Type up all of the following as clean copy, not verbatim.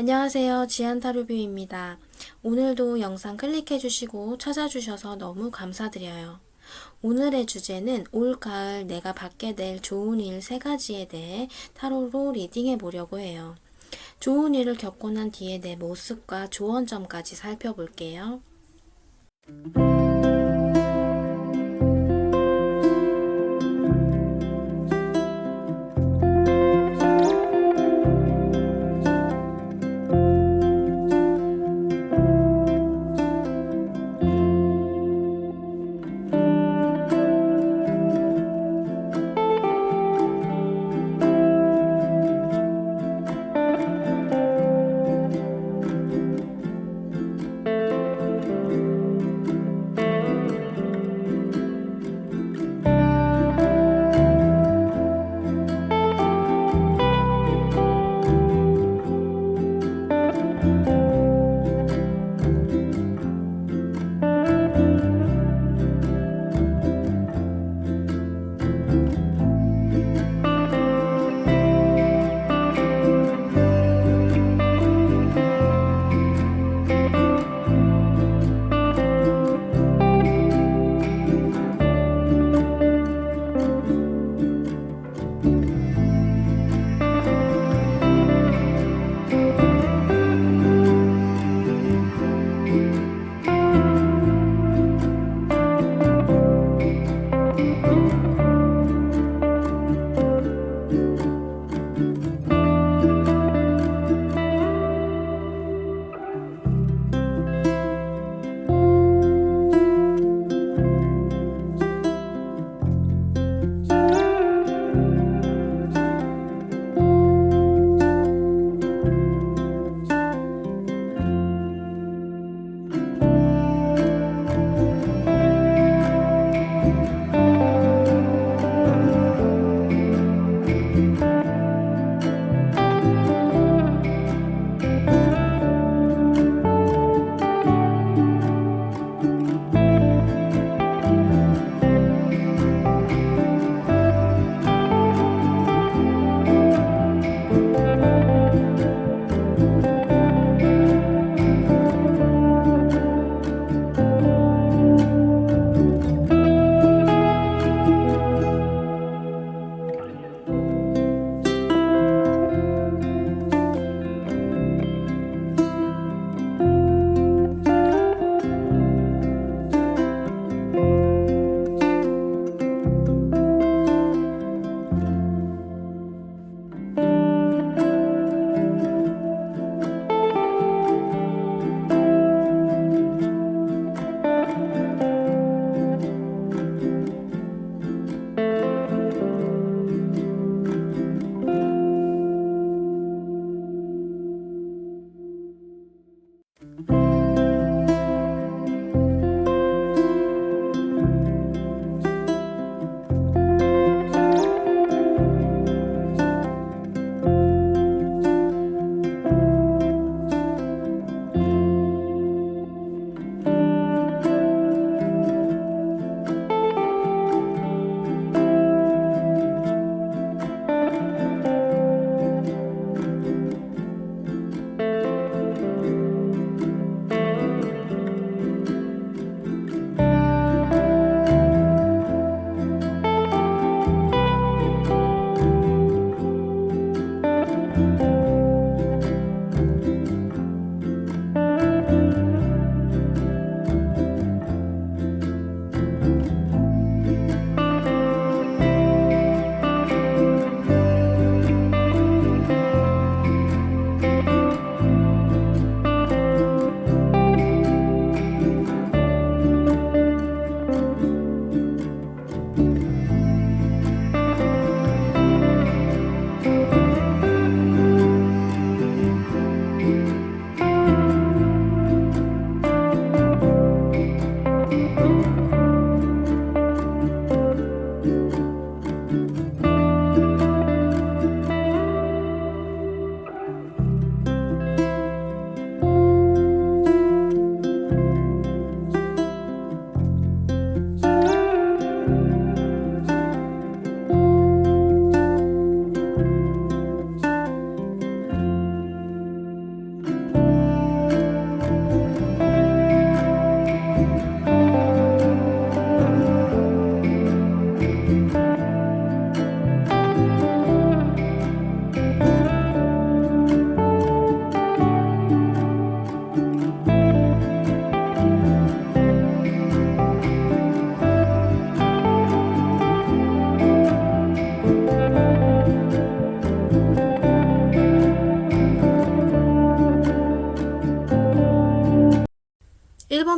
안녕하세요. 지안타로뷰입니다. 오늘도 영상 클릭해주시고 찾아주셔서 너무 감사드려요. 오늘의 주제는 올가을 내가 받게 될 좋은 일 3가지에 대해 타로로 리딩해 보려고 해요. 좋은 일을 겪고 난 뒤에 내 모습과 조언점까지 살펴볼게요.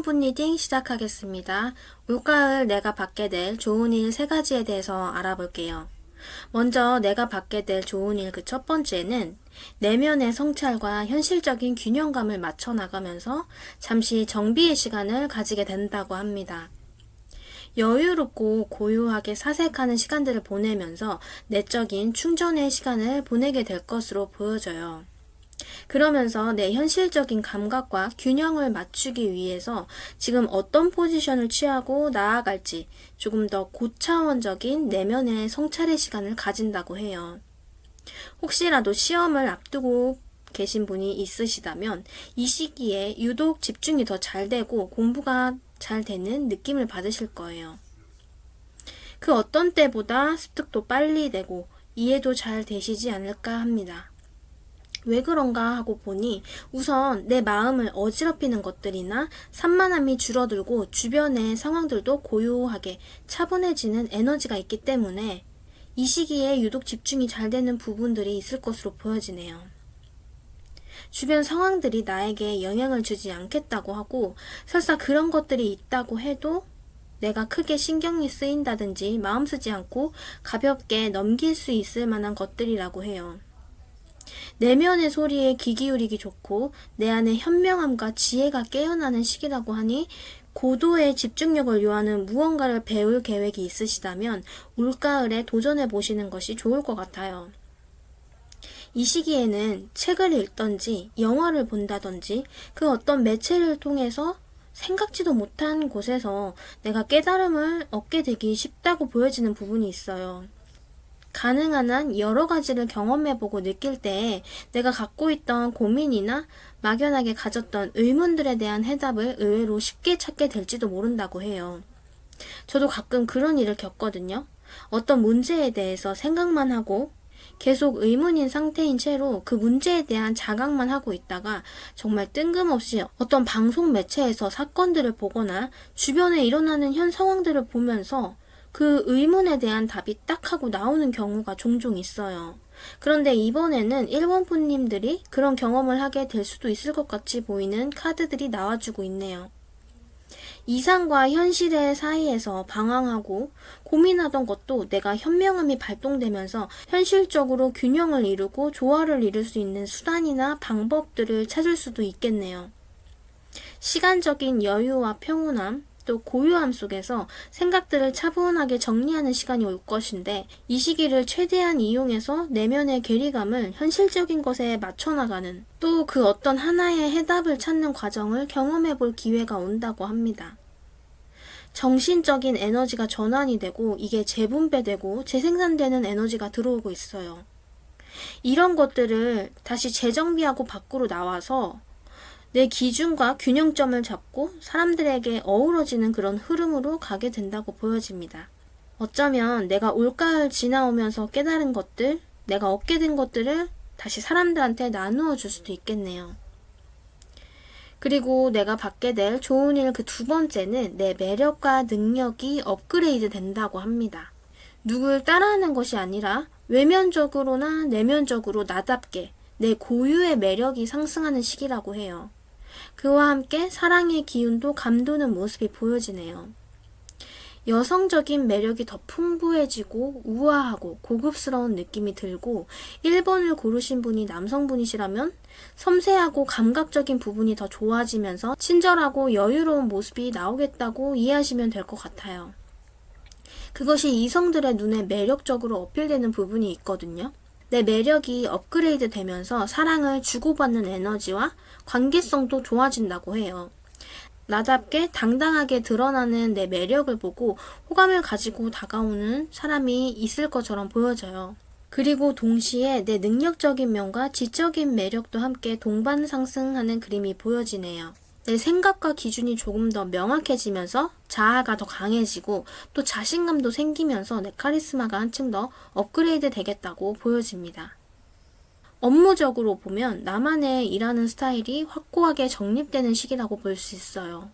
1번 풋리딩 시작하겠습니다. 올가을 내가 받게 될 좋은 일 3가지에 대해서 알아볼게요. 먼저 내가 받게 될 좋은 일 그 첫 번째는 내면의 성찰과 현실적인 균형감을 맞춰 나가면서 잠시 정비의 시간을 가지게 된다고 합니다. 여유롭고 고요하게 사색하는 시간들을 보내면서 내적인 충전의 시간을 보내게 될 것으로 보여져요. 그러면서 내 현실적인 감각과 균형을 맞추기 위해서 지금 어떤 포지션을 취하고 나아갈지 조금 더 고차원적인 내면의 성찰의 시간을 가진다고 해요. 혹시라도 시험을 앞두고 계신 분이 있으시다면 이 시기에 유독 집중이 더 잘 되고 공부가 잘 되는 느낌을 받으실 거예요. 그 어떤 때보다 습득도 빨리 되고 이해도 잘 되시지 않을까 합니다. 왜 그런가 하고 보니 우선 내 마음을 어지럽히는 것들이나 산만함이 줄어들고 주변의 상황들도 고요하게 차분해지는 에너지가 있기 때문에 이 시기에 유독 집중이 잘 되는 부분들이 있을 것으로 보여지네요. 주변 상황들이 나에게 영향을 주지 않겠다고 하고 설사 그런 것들이 있다고 해도 내가 크게 신경이 쓰인다든지 마음 쓰지 않고 가볍게 넘길 수 있을 만한 것들이라고 해요. 내면의 소리에 귀 기울이기 좋고 내 안의 현명함과 지혜가 깨어나는 시기라고 하니 고도의 집중력을 요하는 무언가를 배울 계획이 있으시다면 올가을에 도전해 보시는 것이 좋을 것 같아요. 이 시기에는 책을 읽던지 영화를 본다든지 그 어떤 매체를 통해서 생각지도 못한 곳에서 내가 깨달음을 얻게 되기 쉽다고 보여지는 부분이 있어요. 가능한 한 여러 가지를 경험해보고 느낄 때 내가 갖고 있던 고민이나 막연하게 가졌던 의문들에 대한 해답을 의외로 쉽게 찾게 될지도 모른다고 해요. 저도 가끔 그런 일을 겪거든요. 어떤 문제에 대해서 생각만 하고 계속 의문인 상태인 채로 그 문제에 대한 자각만 하고 있다가 정말 뜬금없이 어떤 방송 매체에서 사건들을 보거나 주변에 일어나는 현 상황들을 보면서 그 의문에 대한 답이 딱 하고 나오는 경우가 종종 있어요. 그런데 이번에는 일본분님들이 그런 경험을 하게 될 수도 있을 것 같이 보이는 카드들이 나와주고 있네요. 이상과 현실의 사이에서 방황하고 고민하던 것도 내가 현명함이 발동되면서 현실적으로 균형을 이루고 조화를 이룰 수 있는 수단이나 방법들을 찾을 수도 있겠네요. 시간적인 여유와 평온함, 또 고요함 속에서 생각들을 차분하게 정리하는 시간이 올 것인데 이 시기를 최대한 이용해서 내면의 괴리감을 현실적인 것에 맞춰나가는 또 그 어떤 하나의 해답을 찾는 과정을 경험해 볼 기회가 온다고 합니다. 정신적인 에너지가 전환이 되고 이게 재분배되고 재생산되는 에너지가 들어오고 있어요. 이런 것들을 다시 재정비하고 밖으로 나와서 내 기준과 균형점을 잡고 사람들에게 어우러지는 그런 흐름으로 가게 된다고 보여집니다. 어쩌면 내가 올가을 지나오면서 깨달은 것들, 내가 얻게 된 것들을 다시 사람들한테 나누어 줄 수도 있겠네요. 그리고 내가 받게 될 좋은 일 그 두 번째는 내 매력과 능력이 업그레이드 된다고 합니다. 누굴 따라하는 것이 아니라 외면적으로나 내면적으로 나답게 내 고유의 매력이 상승하는 시기라고 해요. 그와 함께 사랑의 기운도 감도는 모습이 보여지네요. 여성적인 매력이 더 풍부해지고 우아하고 고급스러운 느낌이 들고 1번을 고르신 분이 남성분이시라면 섬세하고 감각적인 부분이 더 좋아지면서 친절하고 여유로운 모습이 나오겠다고 이해하시면 될 것 같아요. 그것이 이성들의 눈에 매력적으로 어필되는 부분이 있거든요. 내 매력이 업그레이드 되면서 사랑을 주고받는 에너지와 관계성도 좋아진다고 해요. 나답게 당당하게 드러나는 내 매력을 보고 호감을 가지고 다가오는 사람이 있을 것처럼 보여져요. 그리고 동시에 내 능력적인 면과 지적인 매력도 함께 동반 상승하는 그림이 보여지네요. 내 생각과 기준이 조금 더 명확해지면서 자아가 더 강해지고 또 자신감도 생기면서 내 카리스마가 한층 더 업그레이드 되겠다고 보여집니다. 업무적으로 보면 나만의 일하는 스타일이 확고하게 정립되는 시기라고 볼 수 있어요.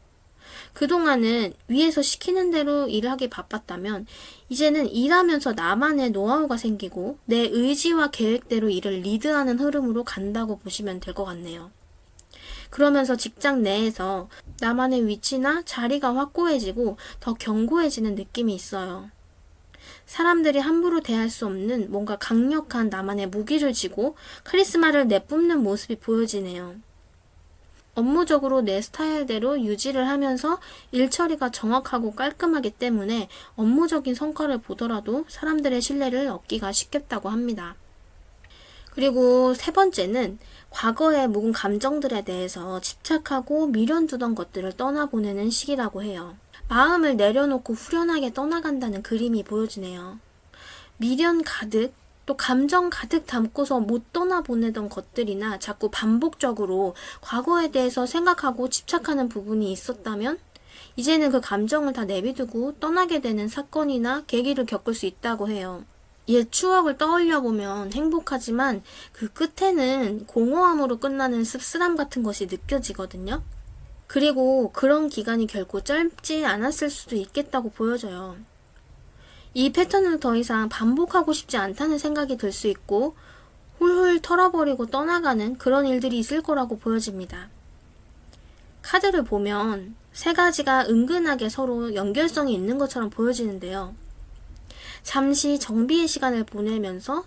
그동안은 위에서 시키는 대로 일을 하기 바빴다면 이제는 일하면서 나만의 노하우가 생기고 내 의지와 계획대로 일을 리드하는 흐름으로 간다고 보시면 될 것 같네요. 그러면서 직장 내에서 나만의 위치나 자리가 확고해지고 더 견고해지는 느낌이 있어요. 사람들이 함부로 대할 수 없는 뭔가 강력한 나만의 무기를 쥐고 카리스마를 내뿜는 모습이 보여지네요. 업무적으로 내 스타일대로 유지를 하면서 일 처리가 정확하고 깔끔하기 때문에 업무적인 성과를 보더라도 사람들의 신뢰를 얻기가 쉽겠다고 합니다. 그리고 세 번째는 과거의 묵은 감정들에 대해서 집착하고 미련 두던 것들을 떠나보내는 시기라고 해요. 마음을 내려놓고 후련하게 떠나간다는 그림이 보여지네요. 미련 가득, 또 감정 가득 담고서 못 떠나보내던 것들이나 자꾸 반복적으로 과거에 대해서 생각하고 집착하는 부분이 있었다면 이제는 그 감정을 다 내비두고 떠나게 되는 사건이나 계기를 겪을 수 있다고 해요. 옛 추억을 떠올려 보면 행복하지만 그 끝에는 공허함으로 끝나는 씁쓸함 같은 것이 느껴지거든요. 그리고 그런 기간이 결코 짧지 않았을 수도 있겠다고 보여져요. 이 패턴을 더 이상 반복하고 싶지 않다는 생각이 들 수 있고 훌훌 털어버리고 떠나가는 그런 일들이 있을 거라고 보여집니다. 카드를 보면 세 가지가 은근하게 서로 연결성이 있는 것처럼 보여지는데요. 잠시 정비의 시간을 보내면서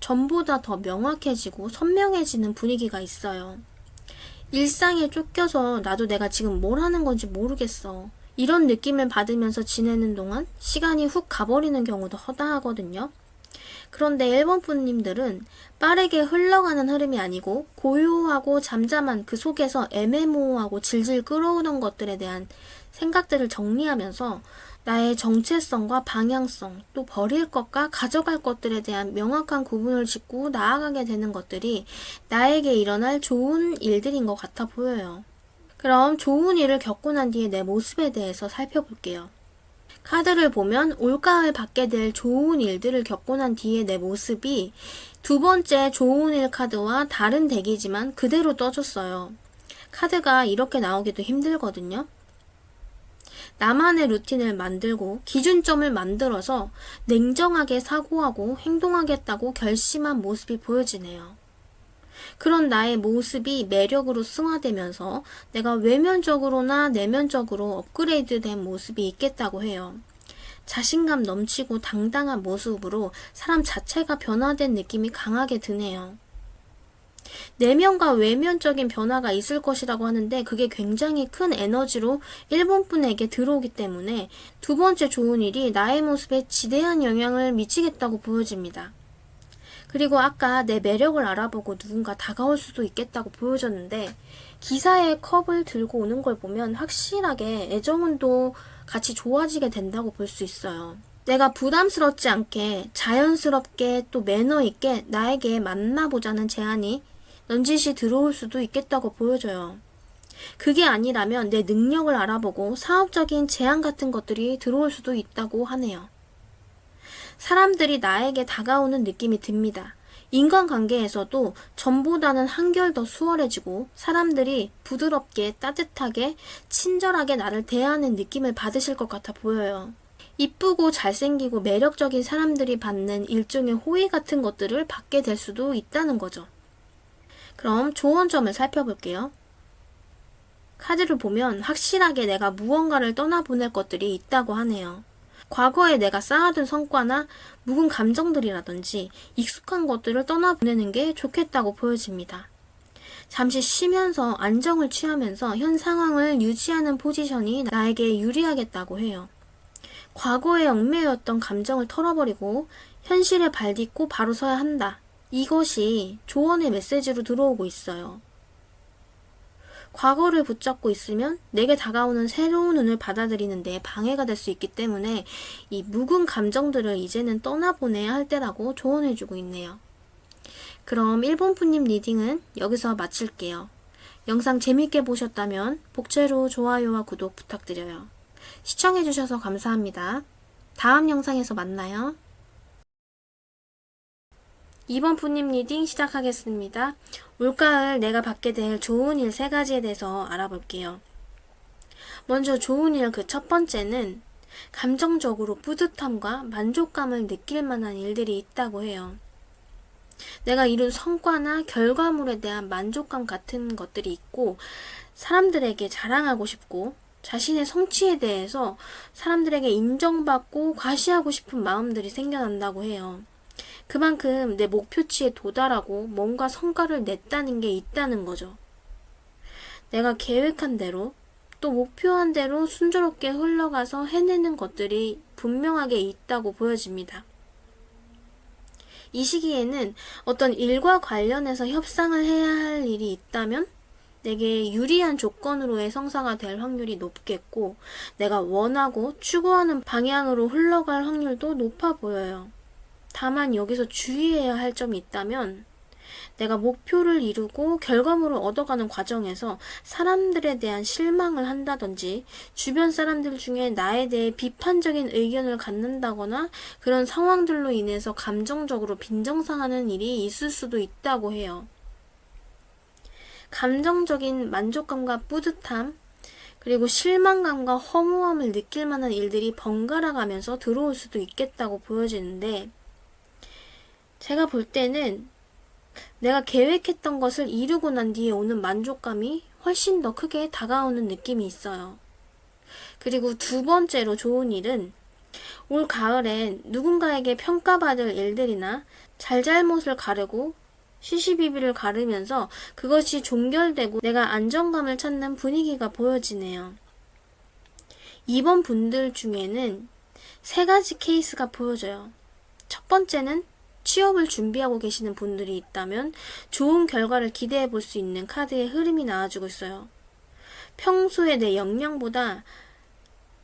전보다 더 명확해지고 선명해지는 분위기가 있어요. 일상에 쫓겨서 나도 내가 지금 뭘 하는 건지 모르겠어. 이런 느낌을 받으면서 지내는 동안 시간이 훅 가버리는 경우도 허다하거든요. 그런데 1번 분님들은 빠르게 흘러가는 흐름이 아니고 고요하고 잠잠한 그 속에서 애매모호하고 질질 끌어오는 것들에 대한 생각들을 정리하면서 나의 정체성과 방향성, 또 버릴 것과 가져갈 것들에 대한 명확한 구분을 짓고 나아가게 되는 것들이 나에게 일어날 좋은 일들인 것 같아 보여요. 그럼 좋은 일을 겪고 난 뒤에 내 모습에 대해서 살펴볼게요. 카드를 보면 올가을 받게 될 좋은 일들을 겪고 난 뒤에 내 모습이 두 번째 좋은 일 카드와 다른 덱이지만 그대로 떠줬어요. 카드가 이렇게 나오기도 힘들거든요. 나만의 루틴을 만들고 기준점을 만들어서 냉정하게 사고하고 행동하겠다고 결심한 모습이 보여지네요. 그런 나의 모습이 매력으로 승화되면서 내가 외면적으로나 내면적으로 업그레이드된 모습이 있겠다고 해요. 자신감 넘치고 당당한 모습으로 사람 자체가 변화된 느낌이 강하게 드네요. 내면과 외면적인 변화가 있을 것이라고 하는데 그게 굉장히 큰 에너지로 1번 분에게 들어오기 때문에 두 번째 좋은 일이 나의 모습에 지대한 영향을 미치겠다고 보여집니다. 그리고 아까 내 매력을 알아보고 누군가 다가올 수도 있겠다고 보여졌는데 기사의 컵을 들고 오는 걸 보면 확실하게 애정운도 같이 좋아지게 된다고 볼 수 있어요. 내가 부담스럽지 않게 자연스럽게 또 매너 있게 나에게 만나보자는 제안이 넌지시 들어올 수도 있겠다고 보여져요. 그게 아니라면 내 능력을 알아보고 사업적인 제안 같은 것들이 들어올 수도 있다고 하네요. 사람들이 나에게 다가오는 느낌이 듭니다. 인간관계에서도 전보다는 한결 더 수월해지고 사람들이 부드럽게 따뜻하게 친절하게 나를 대하는 느낌을 받으실 것 같아 보여요. 이쁘고 잘생기고 매력적인 사람들이 받는 일종의 호의 같은 것들을 받게 될 수도 있다는 거죠. 그럼 좋은 점을 살펴볼게요. 카드를 보면 확실하게 내가 무언가를 떠나보낼 것들이 있다고 하네요. 과거에 내가 쌓아둔 성과나 묵은 감정들이라든지 익숙한 것들을 떠나보내는 게 좋겠다고 보여집니다. 잠시 쉬면서 안정을 취하면서 현 상황을 유지하는 포지션이 나에게 유리하겠다고 해요. 과거에 얽매였던 감정을 털어버리고 현실에 발딛고 바로 서야 한다. 이것이 조언의 메시지로 들어오고 있어요. 과거를 붙잡고 있으면 내게 다가오는 새로운 운을 받아들이는 데 방해가 될 수 있기 때문에 이 묵은 감정들을 이제는 떠나보내야 할 때라고 조언해주고 있네요. 그럼 1번 푸님 리딩은 여기서 마칠게요. 영상 재밌게 보셨다면 복채로 좋아요와 구독 부탁드려요. 시청해주셔서 감사합니다. 다음 영상에서 만나요. 2번 푸님 리딩 시작하겠습니다. 올가을 내가 받게 될 좋은 일 3가지에 대해서 알아볼게요. 먼저 좋은 일 그 첫 번째는 감정적으로 뿌듯함과 만족감을 느낄 만한 일들이 있다고 해요. 내가 이룬 성과나 결과물에 대한 만족감 같은 것들이 있고, 사람들에게 자랑하고 싶고, 자신의 성취에 대해서 사람들에게 인정받고 과시하고 싶은 마음들이 생겨난다고 해요. 그만큼 내 목표치에 도달하고 뭔가 성과를 냈다는 게 있다는 거죠. 내가 계획한 대로 또 목표한 대로 순조롭게 흘러가서 해내는 것들이 분명하게 있다고 보여집니다. 이 시기에는 어떤 일과 관련해서 협상을 해야 할 일이 있다면 내게 유리한 조건으로의 성사가 될 확률이 높겠고, 내가 원하고 추구하는 방향으로 흘러갈 확률도 높아 보여요. 다만 여기서 주의해야 할 점이 있다면, 내가 목표를 이루고 결과물을 얻어가는 과정에서 사람들에 대한 실망을 한다든지, 주변 사람들 중에 나에 대해 비판적인 의견을 갖는다거나 그런 상황들로 인해서 감정적으로 빈정상하는 일이 있을 수도 있다고 해요. 감정적인 만족감과 뿌듯함, 그리고 실망감과 허무함을 느낄 만한 일들이 번갈아 가면서 들어올 수도 있겠다고 보여지는데, 제가 볼 때는 내가 계획했던 것을 이루고 난 뒤에 오는 만족감이 훨씬 더 크게 다가오는 느낌이 있어요. 그리고 두 번째로 좋은 일은, 올 가을엔 누군가에게 평가받을 일들이나 잘잘못을 가르고 시시비비를 가르면서 그것이 종결되고 내가 안정감을 찾는 분위기가 보여지네요. 이번 분들 중에는 세 가지 케이스가 보여져요. 첫 번째는 취업을 준비하고 계시는 분들이 있다면 좋은 결과를 기대해 볼 수 있는 카드의 흐름이 나와주고 있어요. 평소에 내 역량보다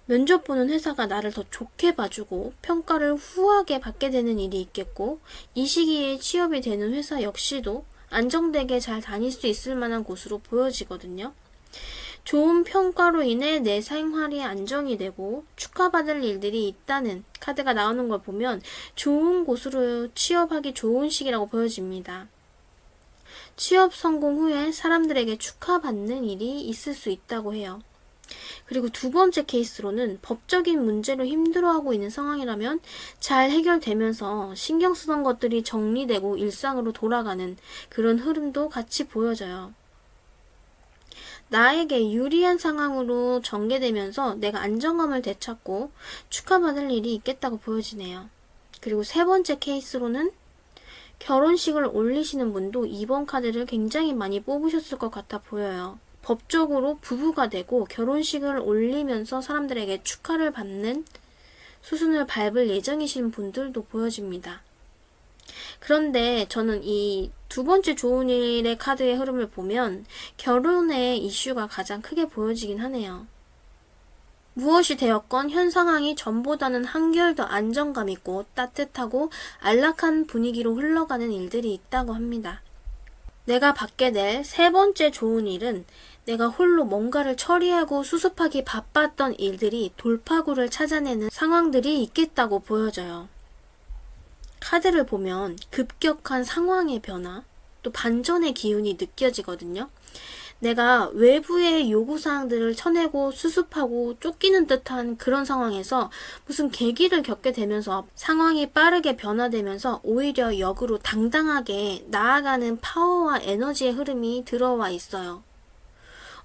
면접 보는 회사가 나를 더 좋게 봐주고 평가를 후하게 받게 되는 일이 있겠고, 이 시기에 취업이 되는 회사 역시도 안정되게 잘 다닐 수 있을 만한 곳으로 보여지거든요. 좋은 평가로 인해 내 생활이 안정이 되고 축하받을 일들이 있다는 카드가 나오는 걸 보면 좋은 곳으로 취업하기 좋은 시기라고 보여집니다. 취업 성공 후에 사람들에게 축하받는 일이 있을 수 있다고 해요. 그리고 두 번째 케이스로는 법적인 문제로 힘들어하고 있는 상황이라면 잘 해결되면서 신경 쓰던 것들이 정리되고 일상으로 돌아가는 그런 흐름도 같이 보여져요. 나에게 유리한 상황으로 전개되면서 내가 안정감을 되찾고 축하받을 일이 있겠다고 보여지네요. 그리고 세 번째 케이스로는 결혼식을 올리시는 분도 이번 카드를 굉장히 많이 뽑으셨을 것 같아 보여요. 법적으로 부부가 되고 결혼식을 올리면서 사람들에게 축하를 받는 수순을 밟을 예정이신 분들도 보여집니다. 그런데 저는 이 두 번째 좋은 일의 카드의 흐름을 보면 결혼의 이슈가 가장 크게 보여지긴 하네요. 무엇이 되었건 현 상황이 전보다는 한결 더 안정감 있고 따뜻하고 안락한 분위기로 흘러가는 일들이 있다고 합니다. 내가 받게 될 세 번째 좋은 일은 내가 홀로 뭔가를 처리하고 수습하기 바빴던 일들이 돌파구를 찾아내는 상황들이 있겠다고 보여져요. 카드를 보면 급격한 상황의 변화, 또 반전의 기운이 느껴지거든요. 내가 외부의 요구사항들을 쳐내고 수습하고 쫓기는 듯한 그런 상황에서 무슨 계기를 겪게 되면서 상황이 빠르게 변화되면서 오히려 역으로 당당하게 나아가는 파워와 에너지의 흐름이 들어와 있어요.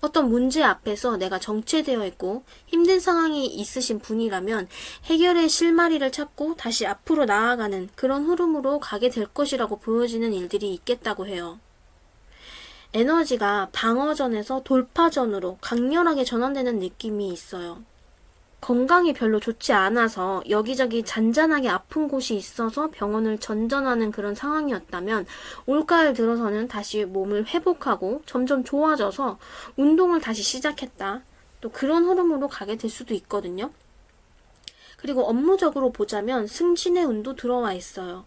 어떤 문제 앞에서 내가 정체되어 있고 힘든 상황이 있으신 분이라면 해결의 실마리를 찾고 다시 앞으로 나아가는 그런 흐름으로 가게 될 것이라고 보여지는 일들이 있겠다고 해요. 에너지가 방어전에서 돌파전으로 강렬하게 전환되는 느낌이 있어요. 건강이 별로 좋지 않아서 여기저기 잔잔하게 아픈 곳이 있어서 병원을 전전하는 그런 상황이었다면 올가을 들어서는 다시 몸을 회복하고 점점 좋아져서 운동을 다시 시작했다. 또 그런 흐름으로 가게 될 수도 있거든요. 그리고 업무적으로 보자면 승진의 운도 들어와 있어요.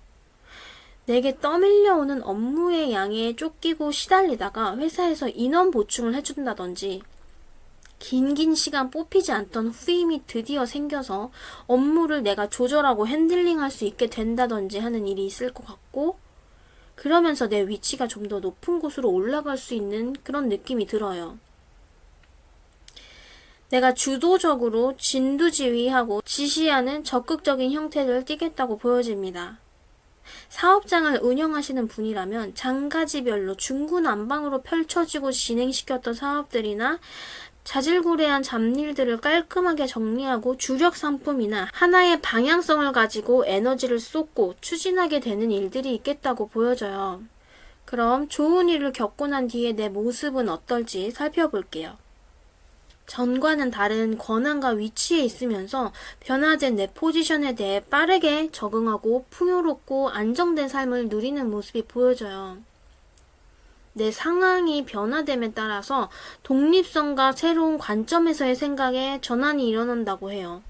내게 떠밀려오는 업무의 양에 쫓기고 시달리다가 회사에서 인원 보충을 해준다든지 긴 시간 뽑히지 않던 후임이 드디어 생겨서 업무를 내가 조절하고 핸들링할 수 있게 된다든지 하는 일이 있을 것 같고, 그러면서 내 위치가 좀 더 높은 곳으로 올라갈 수 있는 그런 느낌이 들어요. 내가 주도적으로 진두지휘하고 지시하는 적극적인 형태를 띠겠다고 보여집니다. 사업장을 운영하시는 분이라면 장가지별로 중구난방으로 펼쳐지고 진행시켰던 사업들이나 자질구레한 잡일들을 깔끔하게 정리하고 주력 상품이나 하나의 방향성을 가지고 에너지를 쏟고 추진하게 되는 일들이 있겠다고 보여져요. 그럼 좋은 일을 겪고 난 뒤에 내 모습은 어떨지 살펴볼게요. 전과는 다른 권한과 위치에 있으면서 변화된 내 포지션에 대해 빠르게 적응하고 풍요롭고 안정된 삶을 누리는 모습이 보여져요. 내 상황이 변화됨에 따라서 독립성과 새로운 관점에서의 생각에 전환이 일어난다고 해요.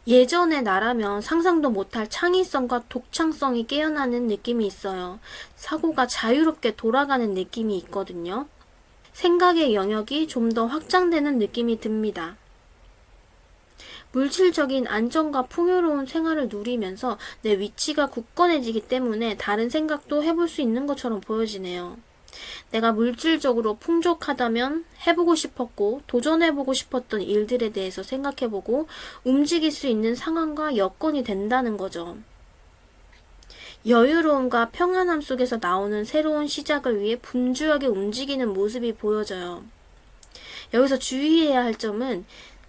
예전의 나라면 상상도 못할 창의성과 독창성이 깨어나는 느낌이 있어요. 사고가 자유롭게 돌아가는 느낌이 있거든요. 생각의 영역이 좀 더 확장되는 느낌이 듭니다. 물질적인 안정과 풍요로운 생활을 누리면서 내 위치가 굳건해지기 때문에 다른 생각도 해볼 수 있는 것처럼 보여지네요. 내가 물질적으로 풍족하다면 해보고 싶었고 도전해보고 싶었던 일들에 대해서 생각해보고 움직일 수 있는 상황과 여건이 된다는 거죠. 여유로움과 평안함 속에서 나오는 새로운 시작을 위해 분주하게 움직이는 모습이 보여져요. 여기서 주의해야 할 점은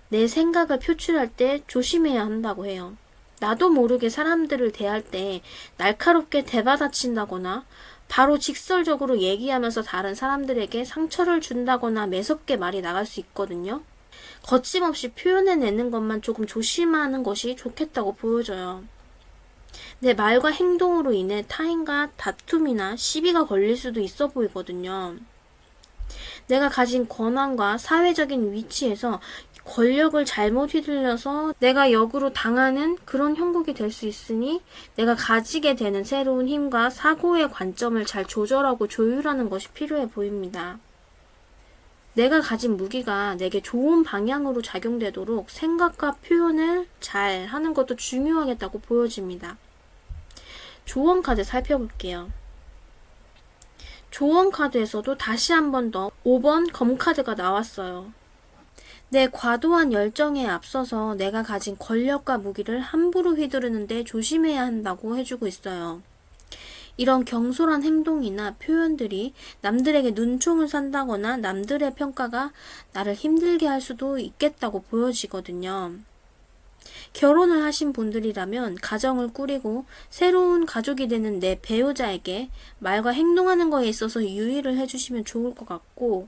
내 생각을 표출할 때 조심해야 한다고 해요. 나도 모르게 사람들을 대할 때 날카롭게 대받아친다거나 바로 직설적으로 얘기하면서 다른 사람들에게 상처를 준다거나 매섭게 말이 나갈 수 있거든요. 거침없이 표현해내는 것만 조금 조심하는 것이 좋겠다고 보여져요. 내 말과 행동으로 인해 타인과 다툼이나 시비가 걸릴 수도 있어 보이거든요. 내가 가진 권한과 사회적인 위치에서 권력을 잘못 휘둘려서 내가 역으로 당하는 그런 형국이 될 수 있으니 내가 가지게 되는 새로운 힘과 사고의 관점을 잘 조절하고 조율하는 것이 필요해 보입니다. 내가 가진 무기가 내게 좋은 방향으로 작용되도록 생각과 표현을 잘 하는 것도 중요하겠다고 보여집니다. 조언 카드 살펴볼게요. 조언 카드에서도 다시 한 번 더 5번 검 카드가 나왔어요. 내 과도한 열정에 앞서서 내가 가진 권력과 무기를 함부로 휘두르는데 조심해야 한다고 해주고 있어요. 이런 경솔한 행동이나 표현들이 남들에게 눈총을 산다거나 남들의 평가가 나를 힘들게 할 수도 있겠다고 보여지거든요. 결혼을 하신 분들이라면 가정을 꾸리고 새로운 가족이 되는 내 배우자에게 말과 행동하는 거에 있어서 유의를 해주시면 좋을 것 같고,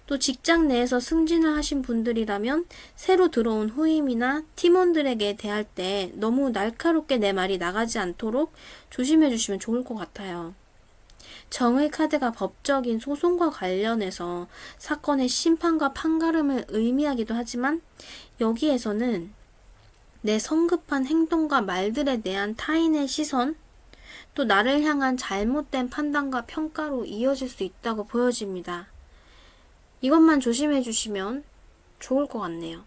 또 직장 내에서 승진을 하신 분들이라면 새로 들어온 후임이나 팀원들에게 대할 때 너무 날카롭게 내 말이 나가지 않도록 조심해 주시면 좋을 것 같아요. 정의 카드가 법적인 소송과 관련해서 사건의 심판과 판가름을 의미하기도 하지만, 여기에서는 내 성급한 행동과 말들에 대한 타인의 시선, 또 나를 향한 잘못된 판단과 평가로 이어질 수 있다고 보여집니다. 이것만 조심해 주시면 좋을 것 같네요.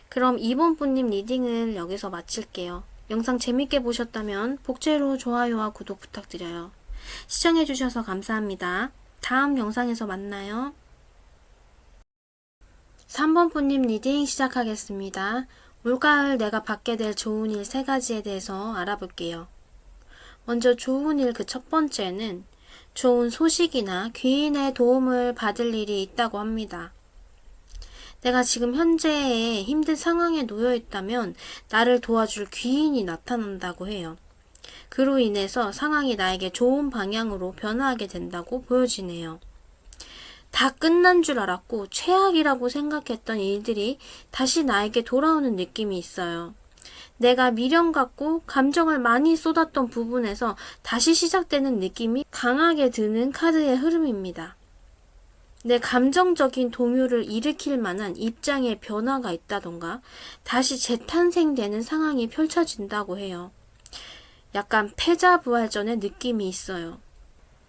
그럼 이번 분님 리딩을 여기서 마칠게요. 영상 재밌게 보셨다면 복제로 좋아요와 구독 부탁드려요. 시청해 주셔서 감사합니다. 다음 영상에서 만나요. 3번 분님 리딩 시작하겠습니다. 올가을 내가 받게 될 좋은 일 3가지에 대해서 알아볼게요. 먼저 좋은 일 그 첫 번째는 좋은 소식이나 귀인의 도움을 받을 일이 있다고 합니다. 내가 지금 현재의 힘든 상황에 놓여 있다면 나를 도와줄 귀인이 나타난다고 해요. 그로 인해서 상황이 나에게 좋은 방향으로 변화하게 된다고 보여지네요. 다 끝난 줄 알았고 최악이라고 생각했던 일들이 다시 나에게 돌아오는 느낌이 있어요. 내가 미련 갖고 감정을 많이 쏟았던 부분에서 다시 시작되는 느낌이 강하게 드는 카드의 흐름입니다. 내 감정적인 동요를 일으킬 만한 입장의 변화가 있다던가 다시 재탄생되는 상황이 펼쳐진다고 해요. 약간 패자부활전의 느낌이 있어요.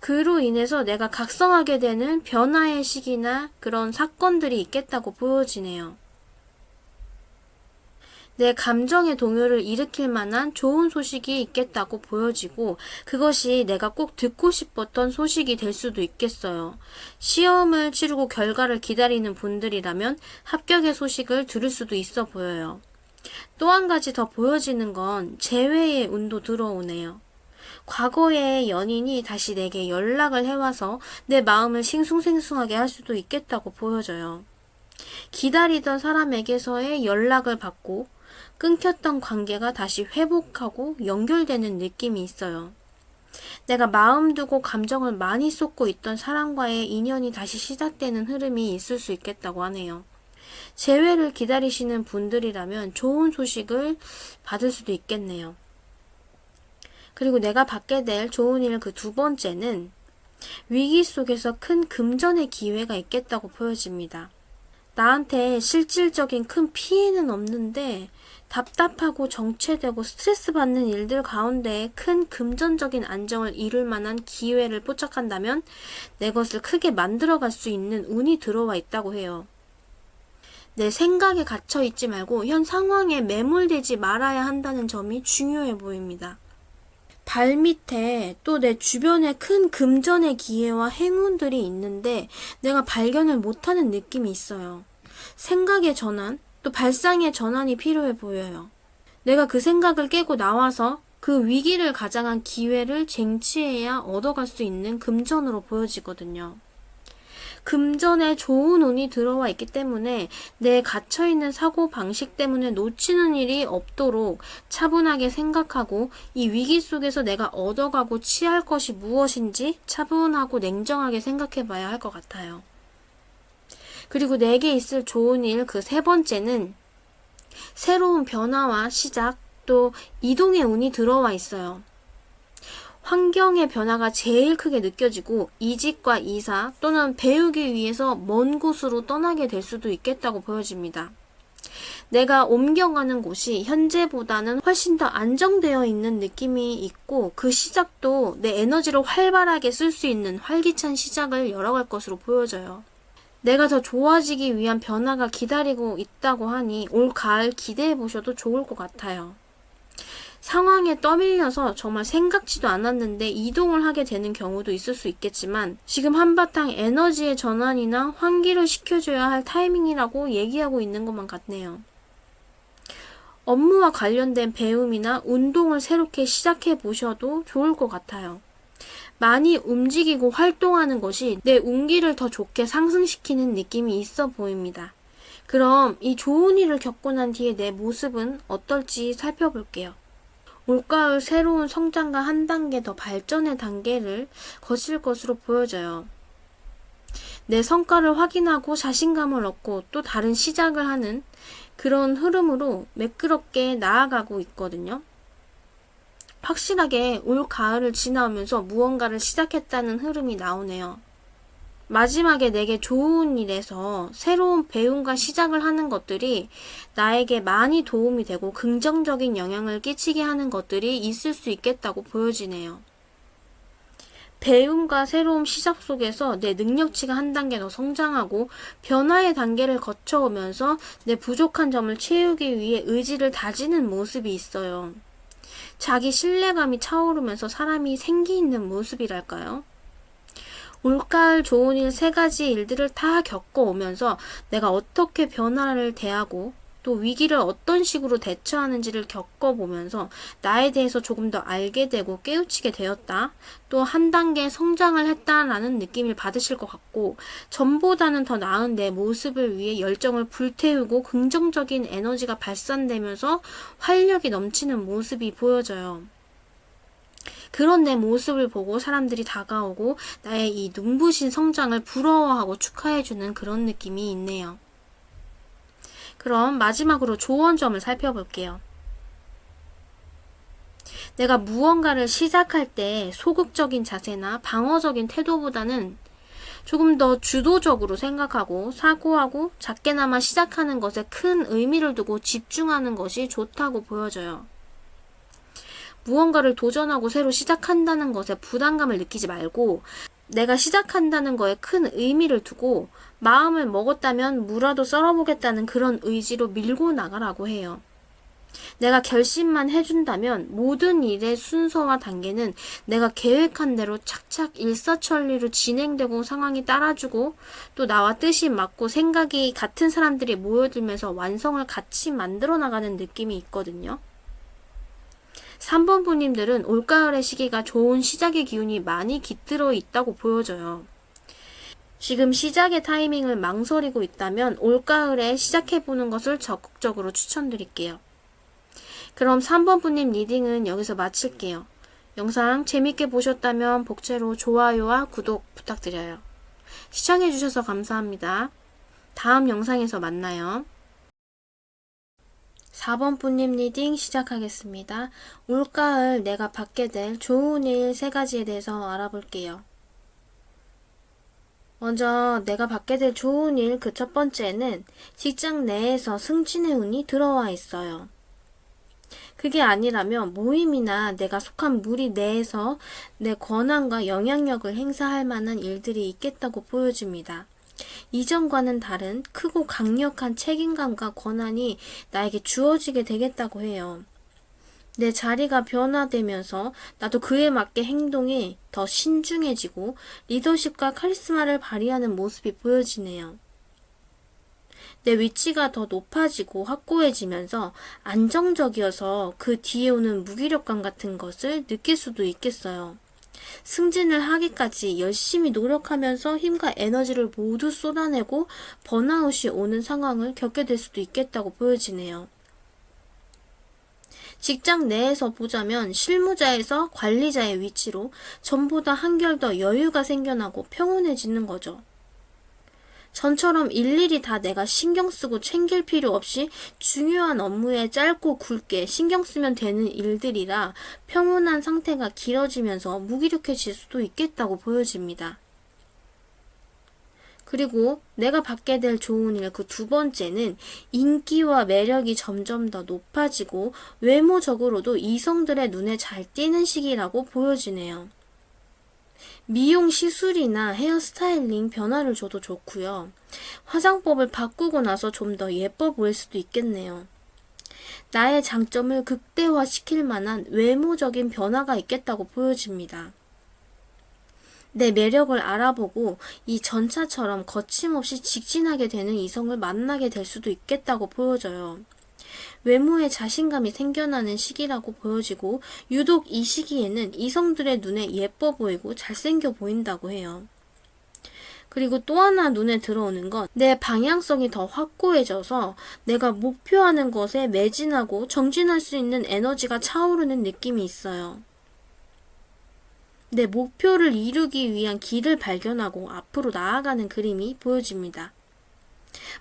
그로 인해서 내가 각성하게 되는 변화의 시기나 그런 사건들이 있겠다고 보여지네요. 내 감정의 동요를 일으킬 만한 좋은 소식이 있겠다고 보여지고 그것이 내가 꼭 듣고 싶었던 소식이 될 수도 있겠어요. 시험을 치르고 결과를 기다리는 분들이라면 합격의 소식을 들을 수도 있어 보여요. 또 한 가지 더 보여지는 건 재회의 운도 들어오네요. 과거의 연인이 다시 내게 연락을 해와서 내 마음을 싱숭생숭하게 할 수도 있겠다고 보여져요. 기다리던 사람에게서의 연락을 받고 끊겼던 관계가 다시 회복하고 연결되는 느낌이 있어요. 내가 마음 두고 감정을 많이 쏟고 있던 사람과의 인연이 다시 시작되는 흐름이 있을 수 있겠다고 하네요. 재회를 기다리시는 분들이라면 좋은 소식을 받을 수도 있겠네요. 그리고 내가 받게 될 좋은 일 그 두 번째는 위기 속에서 큰 금전의 기회가 있겠다고 보여집니다. 나한테 실질적인 큰 피해는 없는데 답답하고 정체되고 스트레스 받는 일들 가운데 큰 금전적인 안정을 이룰 만한 기회를 포착한다면 내 것을 크게 만들어갈 수 있는 운이 들어와 있다고 해요. 내 생각에 갇혀 있지 말고 현 상황에 매몰되지 말아야 한다는 점이 중요해 보입니다. 발밑에 또 내 주변에 큰 금전의 기회와 행운들이 있는데 내가 발견을 못하는 느낌이 있어요. 생각의 전환, 또 발상의 전환이 필요해 보여요. 내가 그 생각을 깨고 나와서 그 위기를 가장한 기회를 쟁취해야 얻어갈 수 있는 금전으로 보여지거든요. 금전에 좋은 운이 들어와 있기 때문에 내 갇혀있는 사고방식 때문에 놓치는 일이 없도록 차분하게 생각하고 이 위기 속에서 내가 얻어가고 취할 것이 무엇인지 차분하고 냉정하게 생각해 봐야 할 것 같아요. 그리고 내게 있을 좋은 일 그 세 번째는 새로운 변화와 시작 또 이동의 운이 들어와 있어요. 환경의 변화가 제일 크게 느껴지고 이직과 이사 또는 배우기 위해서 먼 곳으로 떠나게 될 수도 있겠다고 보여집니다. 내가 옮겨가는 곳이 현재보다는 훨씬 더 안정되어 있는 느낌이 있고 그 시작도 내 에너지를 활발하게 쓸 수 있는 활기찬 시작을 열어갈 것으로 보여져요. 내가 더 좋아지기 위한 변화가 기다리고 있다고 하니 올 가을 기대해 보셔도 좋을 것 같아요. 상황에 떠밀려서 정말 생각지도 않았는데 이동을 하게 되는 경우도 있을 수 있겠지만 지금 한바탕 에너지의 전환이나 환기를 시켜줘야 할 타이밍이라고 얘기하고 있는 것만 같네요. 업무와 관련된 배움이나 운동을 새롭게 시작해 보셔도 좋을 것 같아요. 많이 움직이고 활동하는 것이 내 운기를 더 좋게 상승시키는 느낌이 있어 보입니다. 그럼 이 좋은 일을 겪고 난 뒤에 내 모습은 어떨지 살펴볼게요. 올가을 새로운 성장과 한 단계 더 발전의 단계를 거칠 것으로 보여져요. 내 성과를 확인하고 자신감을 얻고 또 다른 시작을 하는 그런 흐름으로 매끄럽게 나아가고 있거든요. 확실하게 올 가을을 지나오면서 무언가를 시작했다는 흐름이 나오네요. 마지막에 내게 좋은 일에서 새로운 배움과 시작을 하는 것들이 나에게 많이 도움이 되고 긍정적인 영향을 끼치게 하는 것들이 있을 수 있겠다고 보여지네요. 배움과 새로운 시작 속에서 내 능력치가 한 단계 더 성장하고 변화의 단계를 거쳐오면서 내 부족한 점을 채우기 위해 의지를 다지는 모습이 있어요. 자기 신뢰감이 차오르면서 사람이 생기 있는 모습이랄까요? 올가을 좋은 일 세 가지 일들을 다 겪어오면서 내가 어떻게 변화를 대하고 또 위기를 어떤 식으로 대처하는지를 겪어보면서 나에 대해서 조금 더 알게 되고 깨우치게 되었다. 또 한 단계 성장을 했다라는 느낌을 받으실 것 같고 전보다는 더 나은 내 모습을 위해 열정을 불태우고 긍정적인 에너지가 발산되면서 활력이 넘치는 모습이 보여져요. 그런 내 모습을 보고 사람들이 다가오고 나의 이 눈부신 성장을 부러워하고 축하해주는 그런 느낌이 있네요. 그럼 마지막으로 조언점을 살펴볼게요. 내가 무언가를 시작할 때 소극적인 자세나 방어적인 태도보다는 조금 더 주도적으로 생각하고 사고하고 작게나마 시작하는 것에 큰 의미를 두고 집중하는 것이 좋다고 보여져요. 무언가를 도전하고 새로 시작한다는 것에 부담감을 느끼지 말고 내가 시작한다는 거에 큰 의미를 두고 마음을 먹었다면 무라도 썰어보겠다는 그런 의지로 밀고 나가라고 해요. 내가 결심만 해준다면 모든 일의 순서와 단계는 내가 계획한 대로 착착 일사천리로 진행되고 상황이 따라주고 또 나와 뜻이 맞고 생각이 같은 사람들이 모여들면서 완성을 같이 만들어 나가는 느낌이 있거든요. 3번 분님들은 올가을의 시기가 좋은 시작의 기운이 많이 깃들어 있다고 보여져요. 지금 시작의 타이밍을 망설이고 있다면 올가을에 시작해보는 것을 적극적으로 추천드릴게요. 그럼 3번 분님 리딩은 여기서 마칠게요. 영상 재밌게 보셨다면 복채로 좋아요와 구독 부탁드려요. 시청해주셔서 감사합니다. 다음 영상에서 만나요. 4번 분님 리딩 시작하겠습니다. 올가을 내가 받게 될 좋은 일 3가지에 대해서 알아볼게요. 먼저 내가 받게 될 좋은 일 그 첫 번째는 직장 내에서 승진의 운이 들어와 있어요. 그게 아니라면 모임이나 내가 속한 무리 내에서 내 권한과 영향력을 행사할 만한 일들이 있겠다고 보여집니다. 이전과는 다른 크고 강력한 책임감과 권한이 나에게 주어지게 되겠다고 해요. 내 자리가 변화되면서 나도 그에 맞게 행동이 더 신중해지고 리더십과 카리스마를 발휘하는 모습이 보여지네요. 내 위치가 더 높아지고 확고해지면서 안정적이어서 그 뒤에 오는 무기력감 같은 것을 느낄 수도 있겠어요. 승진을 하기까지 열심히 노력하면서 힘과 에너지를 모두 쏟아내고 번아웃이 오는 상황을 겪게 될 수도 있겠다고 보여지네요. 직장 내에서 보자면 실무자에서 관리자의 위치로 전보다 한결 더 여유가 생겨나고 평온해지는 거죠. 전처럼 일일이 다 내가 신경 쓰고 챙길 필요 없이 중요한 업무에 짧고 굵게 신경 쓰면 되는 일들이라 평온한 상태가 길어지면서 무기력해질 수도 있겠다고 보여집니다. 그리고 내가 받게 될 좋은 일 그 두 번째는 인기와 매력이 점점 더 높아지고 외모적으로도 이성들의 눈에 잘 띄는 시기라고 보여지네요. 미용 시술이나 헤어스타일링 변화를 줘도 좋고요. 화장법을 바꾸고 나서 좀 더 예뻐 보일 수도 있겠네요. 나의 장점을 극대화시킬 만한 외모적인 변화가 있겠다고 보여집니다. 내 매력을 알아보고 이 전차처럼 거침없이 직진하게 되는 이성을 만나게 될 수도 있겠다고 보여져요. 외모에 자신감이 생겨나는 시기라고 보여지고 유독 이 시기에는 이성들의 눈에 예뻐 보이고 잘생겨 보인다고 해요. 그리고 또 하나 눈에 들어오는 건 내 방향성이 더 확고해져서 내가 목표하는 것에 매진하고 정진할 수 있는 에너지가 차오르는 느낌이 있어요. 내 목표를 이루기 위한 길을 발견하고 앞으로 나아가는 그림이 보여집니다.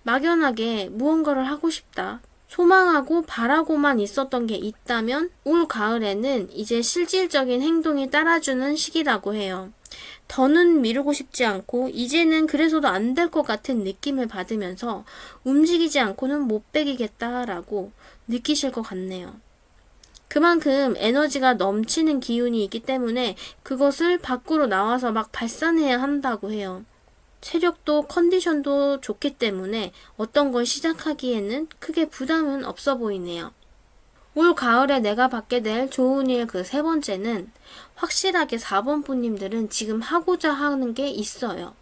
막연하게 무언가를 하고 싶다, 소망하고 바라고만 있었던 게 있다면 올 가을에는 이제 실질적인 행동이 따라주는 시기라고 해요. 더는 미루고 싶지 않고 이제는 그래서도 안 될 것 같은 느낌을 받으면서 움직이지 않고는 못 베기겠다라고 느끼실 것 같네요. 그만큼 에너지가 넘치는 기운이 있기 때문에 그것을 밖으로 나와서 막 발산해야 한다고 해요. 체력도 컨디션도 좋기 때문에 어떤 걸 시작하기에는 크게 부담은 없어 보이네요. 올 가을에 내가 받게 될 좋은 일 그 세 번째는 확실하게 4번 분님들은 지금 하고자 하는 게 있어요.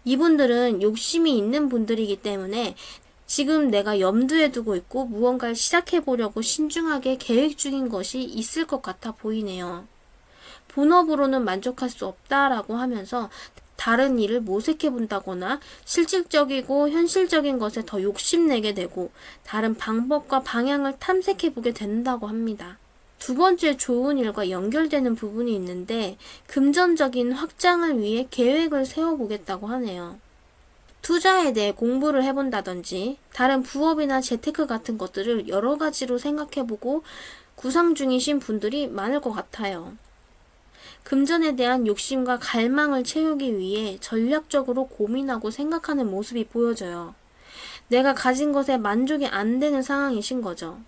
이분들은 욕심이 있는 분들이기 때문에 지금 내가 염두에 두고 있고 무언가를 시작해 보려고 신중하게 계획 중인 것이 있을 것 같아 보이네요. 본업으로는 만족할 수 없다라고 하면서 다른 일을 모색해 본다거나 실질적이고 현실적인 것에 더 욕심내게 되고 다른 방법과 방향을 탐색해 보게 된다고 합니다. 두 번째 좋은 일과 연결되는 부분이 있는데 금전적인 확장을 위해 계획을 세워보겠다고 하네요. 투자에 대해 공부를 해본다든지 다른 부업이나 재테크 같은 것들을 여러 가지로 생각해보고 구상 중이신 분들이 많을 것 같아요. 금전에 대한 욕심과 갈망을 채우기 위해 전략적으로 고민하고 생각하는 모습이 보여져요. 내가 가진 것에 만족이 안 되는 상황이신 거죠.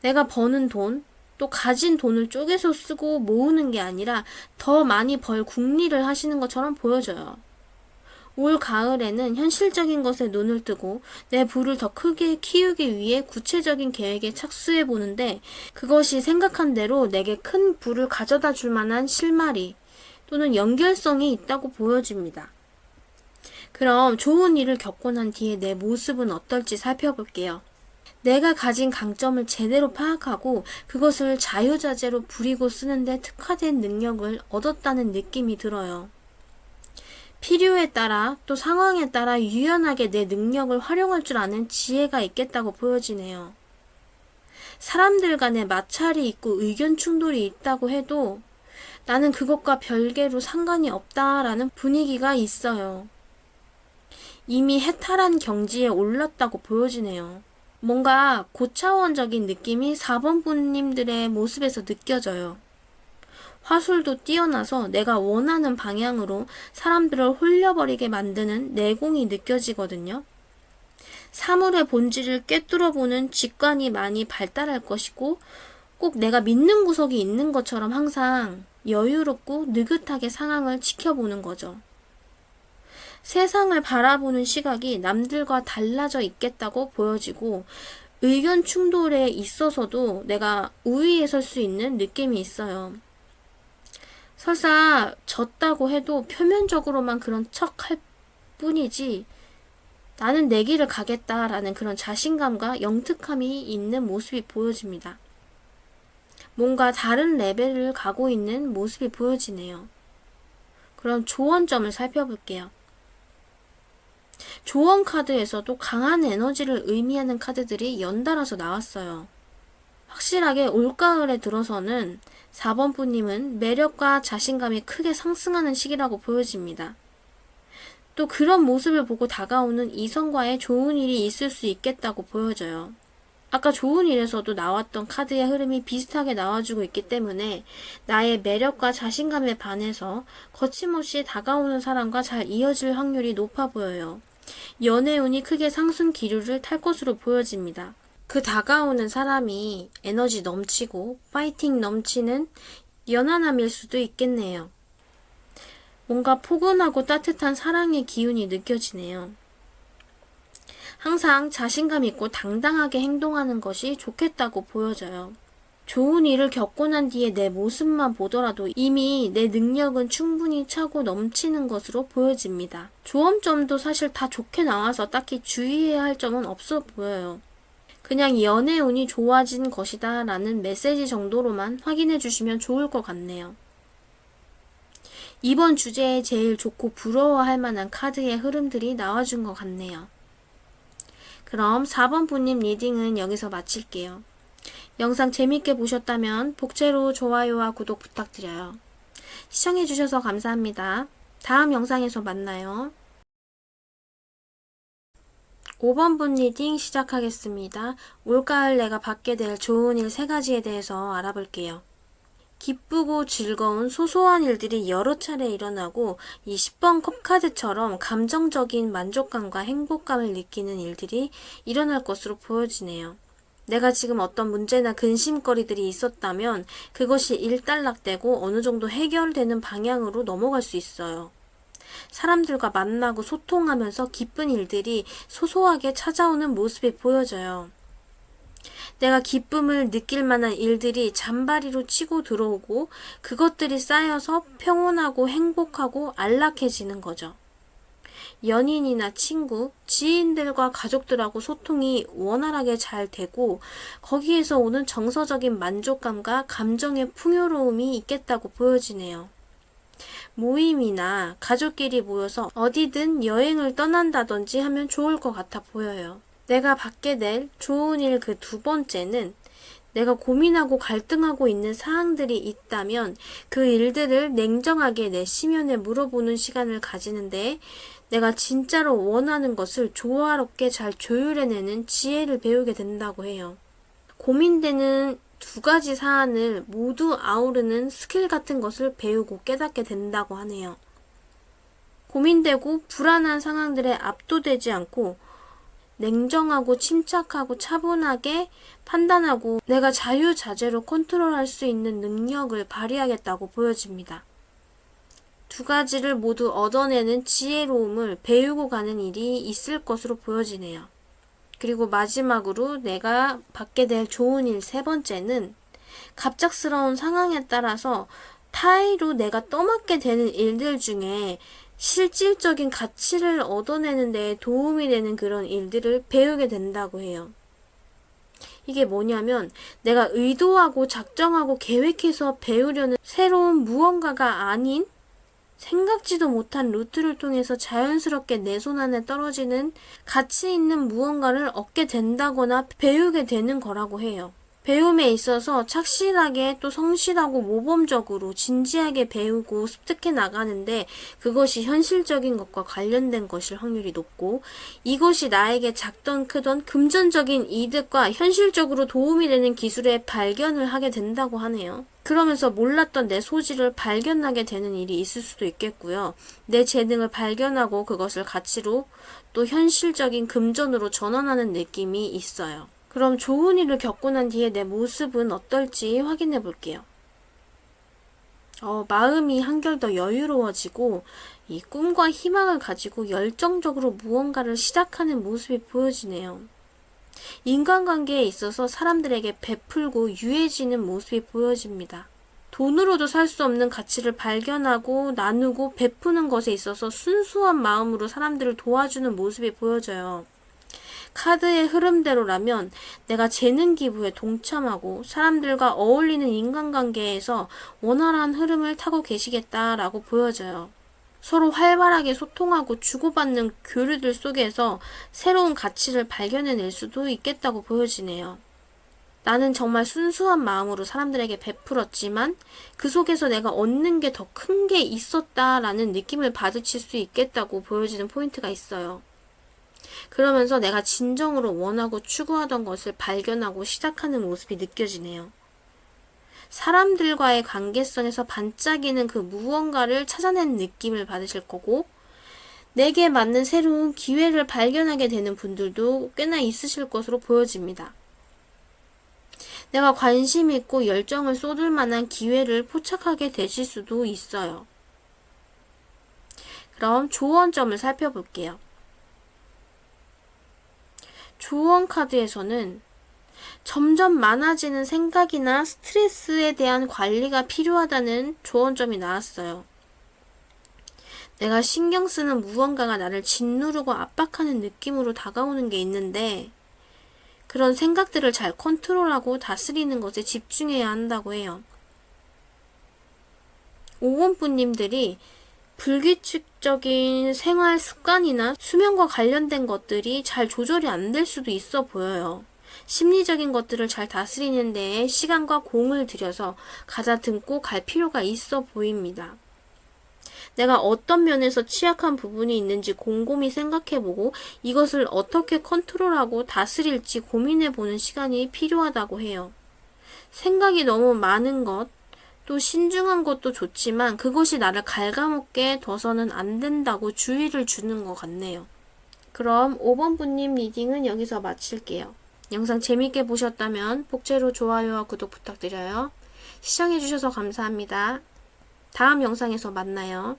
내가 버는 돈, 또 가진 돈을 쪼개서 쓰고 모으는 게 아니라 더 많이 벌 궁리를 하시는 것처럼 보여져요. 올 가을에는 현실적인 것에 눈을 뜨고 내 부를 더 크게 키우기 위해 구체적인 계획에 착수해 보는데 그것이 생각한 대로 내게 큰 부를 가져다 줄 만한 실마리 또는 연결성이 있다고 보여집니다. 그럼 좋은 일을 겪고 난 뒤에 내 모습은 어떨지 살펴볼게요. 내가 가진 강점을 제대로 파악하고 그것을 자유자재로 부리고 쓰는데 특화된 능력을 얻었다는 느낌이 들어요. 필요에 따라 또 상황에 따라 유연하게 내 능력을 활용할 줄 아는 지혜가 있겠다고 보여지네요. 사람들 간에 마찰이 있고 의견 충돌이 있다고 해도 나는 그것과 별개로 상관이 없다라는 분위기가 있어요. 이미 해탈한 경지에 올랐다고 보여지네요. 뭔가 고차원적인 느낌이 4번 분님들의 모습에서 느껴져요. 화술도 뛰어나서 내가 원하는 방향으로 사람들을 홀려버리게 만드는 내공이 느껴지거든요. 사물의 본질을 꿰뚫어보는 직관이 많이 발달할 것이고 꼭 내가 믿는 구석이 있는 것처럼 항상 여유롭고 느긋하게 상황을 지켜보는 거죠. 세상을 바라보는 시각이 남들과 달라져 있겠다고 보여지고 의견 충돌에 있어서도 내가 우위에 설 수 있는 느낌이 있어요. 설사 졌다고 해도 표면적으로만 그런 척 할 뿐이지 나는 내 길을 가겠다라는 그런 자신감과 영특함이 있는 모습이 보여집니다. 뭔가 다른 레벨을 가고 있는 모습이 보여지네요. 그럼 조언점을 살펴볼게요. 조언 카드에서도 강한 에너지를 의미하는 카드들이 연달아서 나왔어요. 확실하게 올가을에 들어서는 4번 분님은 매력과 자신감이 크게 상승하는 시기라고 보여집니다. 또 그런 모습을 보고 다가오는 이성과의 좋은 일이 있을 수 있겠다고 보여져요. 아까 좋은 일에서도 나왔던 카드의 흐름이 비슷하게 나와주고 있기 때문에 나의 매력과 자신감에 반해서 거침없이 다가오는 사람과 잘 이어질 확률이 높아 보여요. 연애운이 크게 상승 기류를 탈 것으로 보여집니다. 그 다가오는 사람이 에너지 넘치고 파이팅 넘치는 연하남일 수도 있겠네요. 뭔가 포근하고 따뜻한 사랑의 기운이 느껴지네요. 항상 자신감 있고 당당하게 행동하는 것이 좋겠다고 보여져요. 좋은 일을 겪고 난 뒤에 내 모습만 보더라도 이미 내 능력은 충분히 차고 넘치는 것으로 보여집니다. 조언점도 사실 다 좋게 나와서 딱히 주의해야 할 점은 없어 보여요. 그냥 연애운이 좋아진 것이다 라는 메시지 정도로만 확인해 주시면 좋을 것 같네요. 이번 주제에 제일 좋고 부러워할 만한 카드의 흐름들이 나와준 것 같네요. 그럼 4번 분님 리딩은 여기서 마칠게요. 영상 재밌게 보셨다면 복제로 좋아요와 구독 부탁드려요. 시청해주셔서 감사합니다. 다음 영상에서 만나요. 5번 분 리딩 시작하겠습니다. 올가을 내가 받게 될 좋은 일 3가지에 대해서 알아볼게요. 기쁘고 즐거운 소소한 일들이 여러 차례 일어나고 이 10번 컵카드처럼 감정적인 만족감과 행복감을 느끼는 일들이 일어날 것으로 보여지네요. 내가 지금 어떤 문제나 근심거리들이 있었다면 그것이 일단락되고 어느 정도 해결되는 방향으로 넘어갈 수 있어요. 사람들과 만나고 소통하면서 기쁜 일들이 소소하게 찾아오는 모습이 보여져요. 내가 기쁨을 느낄 만한 일들이 잔바리로 치고 들어오고 그것들이 쌓여서 평온하고 행복하고 안락해지는 거죠. 연인이나 친구, 지인들과 가족들하고 소통이 원활하게 잘 되고 거기에서 오는 정서적인 만족감과 감정의 풍요로움이 있겠다고 보여지네요. 모임이나 가족끼리 모여서 어디든 여행을 떠난다든지 하면 좋을 것 같아 보여요. 내가 받게 될 좋은 일 그 2번째는 내가 고민하고 갈등하고 있는 사항들이 있다면 그 일들을 냉정하게 내 심연에 물어보는 시간을 가지는데 내가 진짜로 원하는 것을 조화롭게 잘 조율해내는 지혜를 배우게 된다고 해요. 고민되는 2가지 사안을 모두 아우르는 스킬 같은 것을 배우고 깨닫게 된다고 하네요. 고민되고 불안한 상황들에 압도되지 않고 냉정하고 침착하고 차분하게 판단하고 내가 자유자재로 컨트롤할 수 있는 능력을 발휘하겠다고 보여집니다. 2가지를 모두 얻어내는 지혜로움을 배우고 가는 일이 있을 것으로 보여지네요. 그리고 마지막으로 내가 받게 될 좋은 일 3번째는 갑작스러운 상황에 따라서 타의로 내가 떠맡게 되는 일들 중에 실질적인 가치를 얻어내는 데 도움이 되는 그런 일들을 배우게 된다고 해요. 이게 뭐냐면 내가 의도하고 작정하고 계획해서 배우려는 새로운 무언가가 아닌 생각지도 못한 루트를 통해서 자연스럽게 내 손 안에 떨어지는 가치 있는 무언가를 얻게 된다거나 배우게 되는 거라고 해요. 배움에 있어서 착실하게 또 성실하고 모범적으로 진지하게 배우고 습득해 나가는데 그것이 현실적인 것과 관련된 것일 확률이 높고 이것이 나에게 작던 크던 금전적인 이득과 현실적으로 도움이 되는 기술의 발견을 하게 된다고 하네요. 그러면서 몰랐던 내 소질을 발견하게 되는 일이 있을 수도 있겠고요. 내 재능을 발견하고 그것을 가치로 또 현실적인 금전으로 전환하는 느낌이 있어요. 그럼 좋은 일을 겪고 난 뒤에 내 모습은 어떨지 확인해 볼게요. 마음이 한결 더 여유로워지고 이 꿈과 희망을 가지고 열정적으로 무언가를 시작하는 모습이 보여지네요. 인간관계에 있어서 사람들에게 베풀고 유해지는 모습이 보여집니다. 돈으로도 살 수 없는 가치를 발견하고 나누고 베푸는 것에 있어서 순수한 마음으로 사람들을 도와주는 모습이 보여져요. 카드의 흐름대로라면 내가 재능 기부에 동참하고 사람들과 어울리는 인간관계에서 원활한 흐름을 타고 계시겠다라고 보여져요. 서로 활발하게 소통하고 주고받는 교류들 속에서 새로운 가치를 발견해낼 수도 있겠다고 보여지네요. 나는 정말 순수한 마음으로 사람들에게 베풀었지만 그 속에서 내가 얻는 게 더 큰 게 있었다라는 느낌을 받으실 수 있겠다고 보여지는 포인트가 있어요. 그러면서 내가 진정으로 원하고 추구하던 것을 발견하고 시작하는 모습이 느껴지네요. 사람들과의 관계성에서 반짝이는 그 무언가를 찾아낸 느낌을 받으실 거고 내게 맞는 새로운 기회를 발견하게 되는 분들도 꽤나 있으실 것으로 보여집니다. 내가 관심 있고 열정을 쏟을 만한 기회를 포착하게 되실 수도 있어요. 그럼 조언점을 살펴볼게요. 조언 카드에서는 점점 많아지는 생각이나 스트레스에 대한 관리가 필요하다는 조언점이 나왔어요. 내가 신경 쓰는 무언가가 나를 짓누르고 압박하는 느낌으로 다가오는 게 있는데 그런 생각들을 잘 컨트롤하고 다스리는 것에 집중해야 한다고 해요. 5번분님들이 불규칙적인 생활 습관이나 수면과 관련된 것들이 잘 조절이 안 될 수도 있어 보여요. 심리적인 것들을 잘 다스리는 데에 시간과 공을 들여서 가다듬고 갈 필요가 있어 보입니다. 내가 어떤 면에서 취약한 부분이 있는지 곰곰이 생각해보고 이것을 어떻게 컨트롤하고 다스릴지 고민해보는 시간이 필요하다고 해요. 생각이 너무 많은 것, 또 신중한 것도 좋지만 그것이 나를 갉아먹게 둬서는 안 된다고 주의를 주는 것 같네요. 그럼 5번분님 리딩은 여기서 마칠게요. 영상 재밌게 보셨다면 복제로 좋아요와 구독 부탁드려요. 시청해주셔서 감사합니다. 다음 영상에서 만나요.